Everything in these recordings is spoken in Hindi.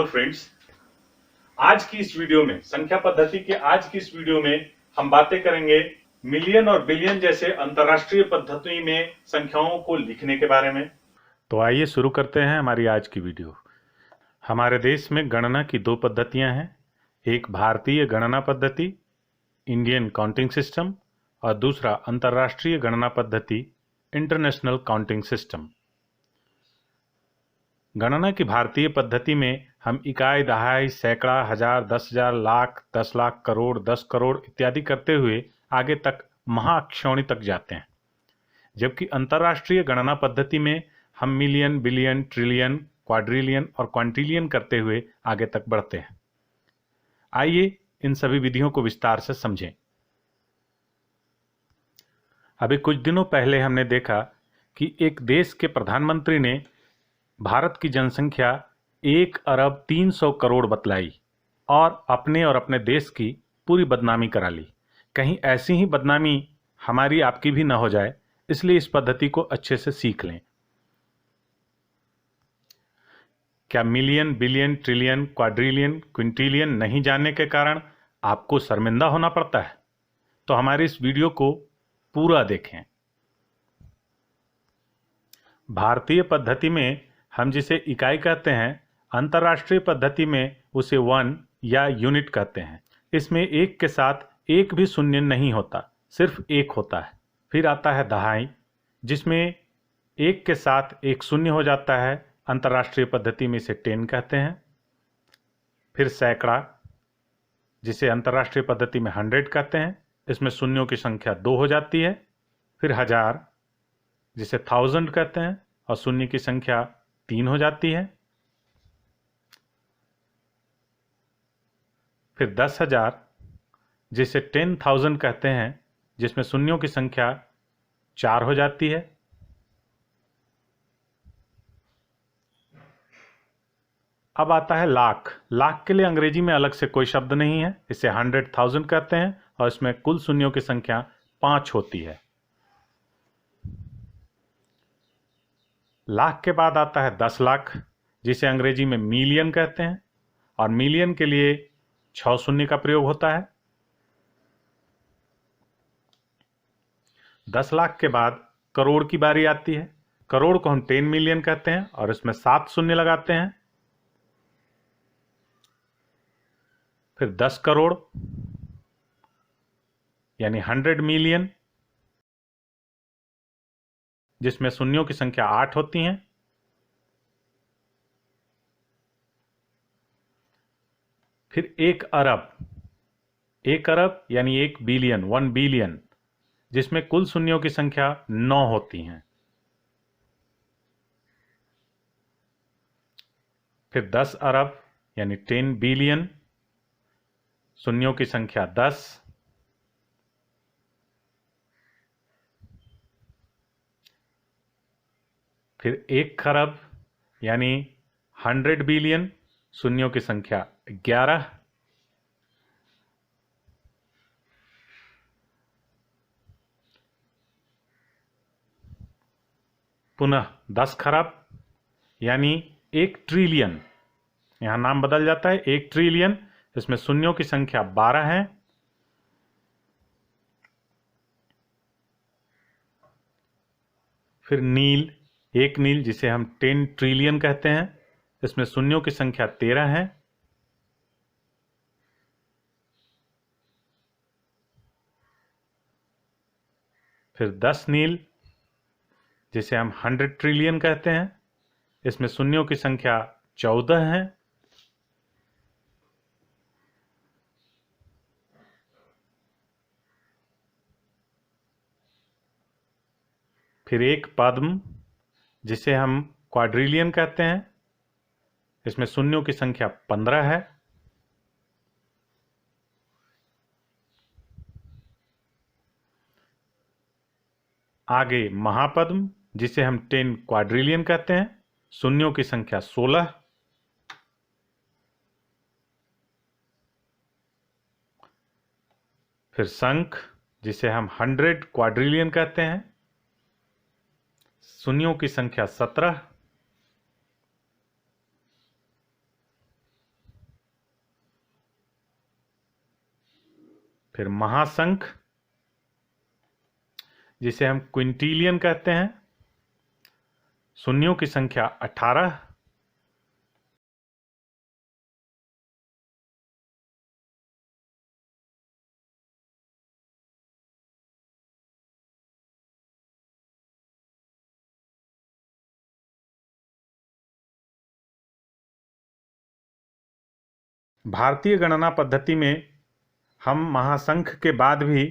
हेलो फ्रेंड्स, आज की इस वीडियो में संख्या पद्धति के आज की इस वीडियो में हम बातें करेंगे मिलियन और बिलियन जैसे अंतरराष्ट्रीय पद्धति में संख्याओं को लिखने के बारे में। तो आइए शुरू करते हैं हमारी आज की वीडियो। हमारे देश में गणना की दो पद्धतियां हैं, एक भारतीय गणना पद्धति इंडियन काउंटिंग सिस्टम और दूसरा अंतर्राष्ट्रीय गणना पद्धति इंटरनेशनल काउंटिंग सिस्टम। गणना की भारतीय पद्धति में हम इकाई, दहाई, सैकड़ा, हजार, 10,000, लाख, 10 लाख, करोड़, 10 करोड़ इत्यादि करते हुए आगे तक महाक्षौणी तक जाते हैं, जबकि अंतर्राष्ट्रीय गणना पद्धति में हम मिलियन, बिलियन, ट्रिलियन, क्वाड्रिलियन और क्वांटिलियन करते हुए आगे तक बढ़ते हैं। आइए इन सभी विधियों को विस्तार से समझें। अभी कुछ दिनों पहले हमने देखा कि एक देश के प्रधानमंत्री ने भारत की जनसंख्या 1,300 करोड़ बतलाई और अपने देश की पूरी बदनामी करा ली। कहीं ऐसी ही बदनामी हमारी आपकी भी न हो जाए, इसलिए इस पद्धति को अच्छे से सीख लें। क्या million, billion, trillion, quadrillion, Quintillion नहीं जानने के कारण आपको शर्मिंदा होना पड़ता है? तो हमारी इस वीडियो को पूरा देखें। भारतीय पद्धति में हम जिसे इकाई कहते हैं, अंतर्राष्ट्रीय पद्धति में उसे वन या यूनिट कहते हैं। इसमें एक के साथ एक भी शून्य नहीं होता, सिर्फ एक होता है। फिर आता है दहाई, जिसमें एक के साथ एक शून्य हो जाता है, अंतर्राष्ट्रीय पद्धति में इसे 10 कहते हैं। फिर सैकड़ा, जिसे अंतर्राष्ट्रीय पद्धति में 100 कहते हैं, इसमें शून्यों की संख्या 2 हो जाती है। फिर हजार, जिसे 1000 कहते हैं और शून्य की संख्या 3 हो जाती है। फिर 10,000, जिसे 10,000 कहते हैं, जिसमें शून्यों की संख्या 4 हो जाती है। अब आता है लाख। लाख के लिए अंग्रेजी में अलग से कोई शब्द नहीं है, इसे 100,000 कहते हैं और इसमें कुल शून्यों की संख्या 5 होती है। लाख के बाद आता है 10 लाख, जिसे अंग्रेजी में मिलियन कहते हैं और मिलियन के लिए 6 शून्य का प्रयोग होता है। 10 लाख के बाद करोड़ की बारी आती है। करोड़ को हम 10 मिलियन कहते हैं और इसमें 7 शून्य लगाते हैं। फिर 10 करोड़ यानी 100 मिलियन, जिसमें शून्यों की संख्या 8 होती हैं। फिर 1 अरब। 1 अरब यानी 1 बिलियन, 1 बिलियन, जिसमें कुल शून्यों की संख्या 9 होती हैं। फिर 10 अरब यानी 10 बिलियन, शून्यों की संख्या 10। फिर 1 खरब यानी 100 बिलियन, शून्यों की संख्या 11। पुनः 10 खरब यानी 1 ट्रिलियन, यहां नाम बदल जाता है, 1 ट्रिलियन, इसमें शून्यों की संख्या 12 है। फिर नील, 1 नील, जिसे हम 10 ट्रिलियन कहते हैं, इसमें शून्यों की संख्या 13 है। फिर 10 नील, जिसे हम 100 ट्रिलियन कहते हैं, इसमें शून्यों की संख्या 14 है। फिर 1 पद्म, जिसे हम क्वाड्रिलियन कहते हैं, इसमें शून्यों की संख्या 15 है। आगे महापद्म, जिसे हम 10 क्वाड्रिलियन कहते हैं, शून्यों की संख्या 16। फिर शंख, जिसे हम 100 क्वाड्रिलियन कहते हैं, शून्यों की संख्या 17। फिर महाशंख जिसे हम क्विंटिलियन कहते हैं, शून्यों की संख्या 18, भारतीय गणना पद्धति में हम महाशंख के बाद भी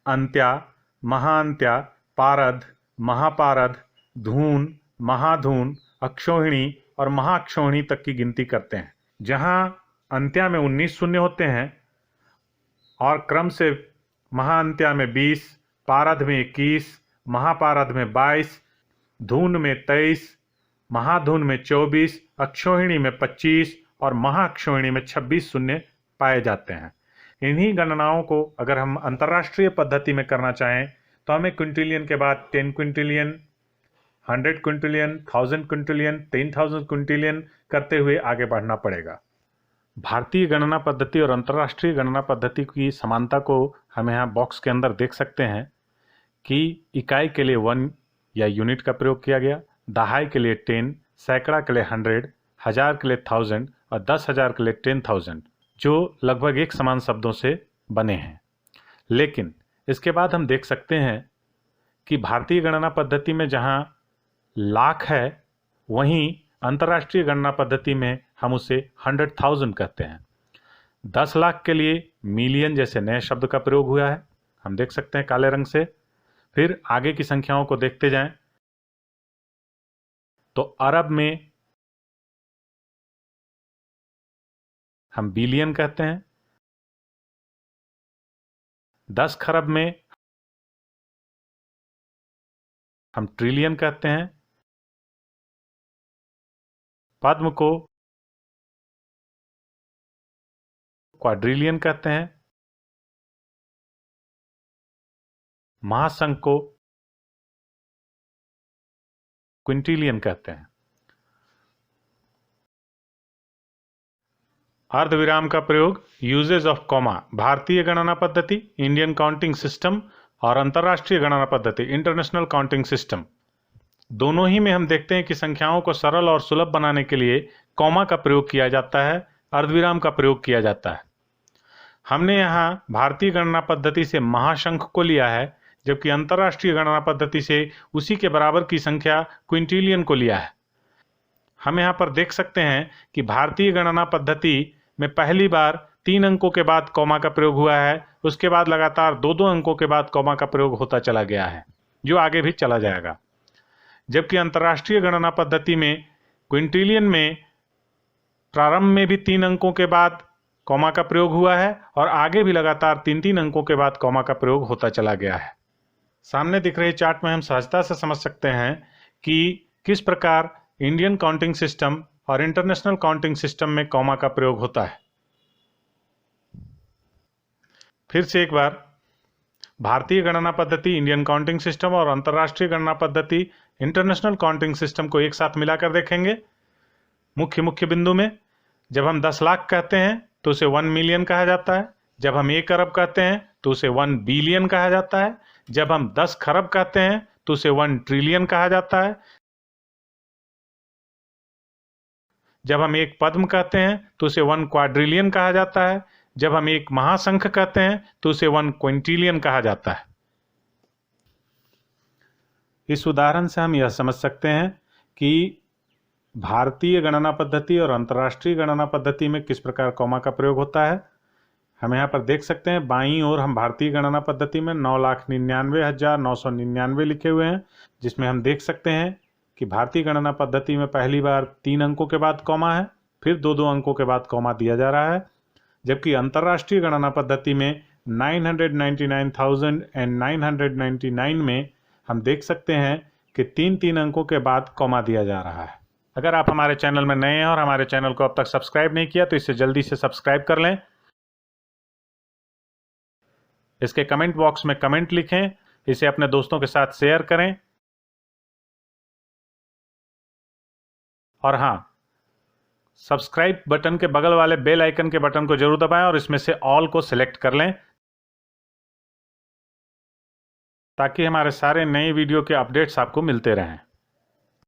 अंत्या, महाअंत्या, पारद, महापारद, धून, महाधून, अक्षोहिणी और महाअक्षोहिणी तक की गिनती करते हैं। जहां अंत्या में 19 शून्य होते हैं और क्रम से महाअंत्या में 20, पारद में 21, महापारद में 22, धून में 23, महाधून में 24, अक्षोहिणी में 25 और महाअक्षोहिणी में 26 शून्य पाए जाते हैं। इन्हीं गणनाओं को अगर हम अंतर्राष्ट्रीय पद्धति में करना चाहें तो हमें क्विंटिलियन के बाद 10 क्विंटिलियन, 100 क्विंटिलियन, 1000 क्विंटिलियन, 10,000 क्विंटिलियन करते हुए आगे बढ़ना पड़ेगा। भारतीय गणना पद्धति और अंतर्राष्ट्रीय गणना पद्धति की समानता को हम यहाँ बॉक्स के अंदर देख सकते हैं कि इकाई के लिए 1 या यूनिट का प्रयोग किया गया, दहाई के लिए 10, सैकड़ा के लिए 100, हजार के लिए 1000 और 10,000 के लिए 10,000, जो लगभग एक समान शब्दों से बने हैं। लेकिन इसके बाद हम देख सकते हैं कि भारतीय गणना पद्धति में जहां लाख है, वहीं अंतर्राष्ट्रीय गणना पद्धति में हम उसे 100,000 कहते हैं। 10 लाख के लिए मिलियन जैसे नए शब्द का प्रयोग हुआ है, हम देख सकते हैं काले रंग से। फिर आगे की संख्याओं को देखते जाएं तो अरब में हम बिलियन कहते हैं, 10 खरब में हम ट्रिलियन कहते हैं, पद्म को क्वाड्रिलियन कहते हैं, महाशंख को क्विंटिलियन कहते हैं। अर्धविराम का प्रयोग, यूजेज ऑफ कॉमा, भारतीय गणना पद्धति, इंडियन काउंटिंग सिस्टम और अंतर्राष्ट्रीय गणना पद्धति, इंटरनेशनल काउंटिंग सिस्टम, दोनों ही में हम देखते हैं कि संख्याओं को सरल और सुलभ बनाने के लिए कॉमा का प्रयोग किया जाता है, अर्धविराम का प्रयोग किया जाता है। हमने यहाँ भारतीय गणना पद्धति से महाशंख को लिया है, जबकि अंतर्राष्ट्रीय गणना पद्धति से उसी के बराबर की संख्या क्विंटिलियन को लिया है। हम यहाँ पर देख सकते हैं कि भारतीय गणना पद्धति में पहली बार 3 अंकों के बाद कॉमा का प्रयोग हुआ है, उसके बाद लगातार 2-2 अंकों के बाद कॉमा का प्रयोग होता चला गया है, जो आगे भी चला जाएगा। जबकि अंतर्राष्ट्रीय गणना पद्धति में क्विंटिलियन में प्रारंभ में भी 3 अंकों के बाद कॉमा का प्रयोग हुआ है और आगे भी लगातार 3-3 अंकों के बाद कॉमा का प्रयोग होता चला गया है। सामने दिख रहे चार्ट में हम सहजता से समझ सकते हैं कि किस प्रकार इंडियन काउंटिंग सिस्टम और इंटरनेशनल काउंटिंग सिस्टम में कॉमा का प्रयोग होता है। फिर से एक बार भारतीय गणना पद्धति, इंडियन काउंटिंग सिस्टम और अंतर्राष्ट्रीय गणना पद्धति, इंटरनेशनल काउंटिंग सिस्टम को एक साथ मिलाकर देखेंगे। मुख्य बिंदु में जब हम 10 लाख कहते हैं तो उसे 1 मिलियन कहा जाता है। जब हम 1 अरब कहते हैं तो उसे 1 बिलियन कहा जाता है। जब हम 10 खरब कहते हैं तो उसे 1 ट्रिलियन कहा जाता है। जब हम 1 पद्म कहते हैं तो उसे 1 क्वाड्रिलियन कहा जाता है। जब हम 1 महाशंख कहते हैं तो उसे 1 क्विंटिलियन कहा जाता है। इस उदाहरण से हम यह समझ सकते हैं कि भारतीय गणना पद्धति और अंतर्राष्ट्रीय गणना पद्धति में किस प्रकार कॉमा का प्रयोग होता है। हम यहाँ पर देख सकते हैं बाईं ओर हम भारतीय गणना पद्धति में 9,99,999 लिखे हुए हैं, जिसमें हम देख सकते हैं कि भारतीय गणना पद्धति में पहली बार 3 अंकों के बाद कॉमा है, फिर 2-2 अंकों के बाद कॉमा दिया जा रहा है। जबकि अंतर्राष्ट्रीय गणना पद्धति में 999,999 में हम देख सकते हैं कि 3-3 अंकों के बाद कॉमा दिया जा रहा है। अगर आप हमारे चैनल में नए हैं और हमारे चैनल को अब तक सब्सक्राइब नहीं किया तो इसे जल्दी से सब्सक्राइब कर लें। इसके कमेंट बॉक्स में कमेंट लिखें, इसे अपने दोस्तों के साथ शेयर करें और हाँ, सब्सक्राइब बटन के बगल वाले बेल आइकन के बटन को जरूर दबाएं और इसमें से ऑल को सिलेक्ट कर लें ताकि हमारे सारे नए वीडियो के अपडेट्स आपको मिलते रहें।